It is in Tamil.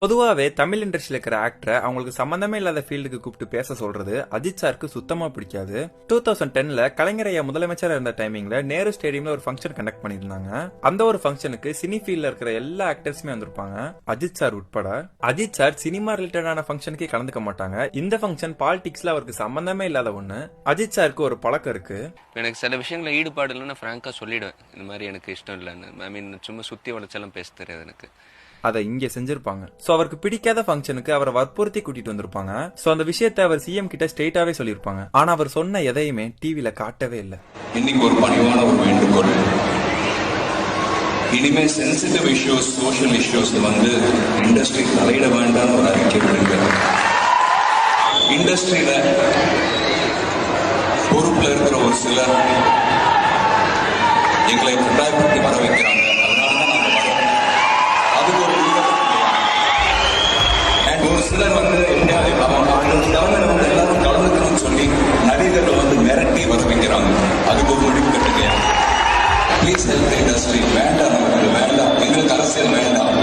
பொதுவாவே தமிழ் இண்டஸ்ட்ரியில இருக்கிற ஆக்டரை அவங்களுக்கு சம்பந்தமே இல்லாத ஃபீல்டுக்கு கூப்பிட்டு பேச சொல்றது அஜித் சாருக்கு சுத்தமா பிடிக்காது. 2010ல கலைஞர் ஐயா முதலமைச்சரா இருந்த டைமிங்ல நேரு ஸ்டேடியம்ல ஒரு ஃபங்க்ஷன் கண்டக்ட் பண்ணிருந்தாங்க. அந்த ஒரு ஃபங்க்ஷனுக்கு சினி ஃபீல்ட்ல இருக்கிற எல்லா ஆக்டர்ஸுமே வந்திருப்பாங்க, அஜித் சார் உட்பட. அஜித் சார் சினிமா ரிலேட்டடான ஃபங்க்ஷனுக்கே கலந்துக்க மாட்டாங்க. இந்த ஃபங்க்ஷன் பாலிடிக்ஸ்ல அவருக்கு சம்பந்தமே இல்லாத ஒண்ணு. அஜித் சாருக்கு ஒரு பழக்கம் இருக்கு. எனக்கு சில விஷயங்கள ஈடுபாடு இல்லைன்னு ஃப்ராங்கா சொல்லிடுவேன். இந்த மாதிரி எனக்கு இஷ்டம் இல்லைன்னு. ஐ மீன் சும்மா சுத்தி வளைச்செல்லாம் பேச தெரியாது எனக்கு. அதை இங்க செஞ்சிருப்பாங்க. சோ அவருக்கு பிடிக்காத ஃபங்க்ஷனுக்கு அவரை வற்புறுத்தி கூட்டிட்டு வந்திருப்பாங்க. சோ அந்த விஷயத்தை அவர் சிஎம் கிட்ட ஸ்ட்ரெயிட்டாவே சொல்லிருப்பாங்க. ஆனா அவர் சொன்ன எதையுமே டிவில காட்டவே இல்லை. இன்னைக்கு ஒரு பணிவான ஒரு வேண்டுகோள், இனிமே sensitive issues, social issues industry தலையிட வேண்டாம் ஒரு அறிக்கை விடுங்க. இண்டஸ்ட்ரியில பொறுப்புல இருக்கிற ஒரு சிலர் எங்களை கட்டாயப்படுத்தி வர வைக்கிறாங்க. ஒரு சிலர் எல்லாரும் கலந்துக்கணும்னு சொல்லி நடிகர்கள் மிரட்டி வர வைக்கிறாங்க. அதுக்கு ஒரு முடிவு கட்டுங்க. Please help industry. வேண்டாம், நமக்கு வேண்டாம், எங்களுக்கு அரசியல் வேண்டாம்.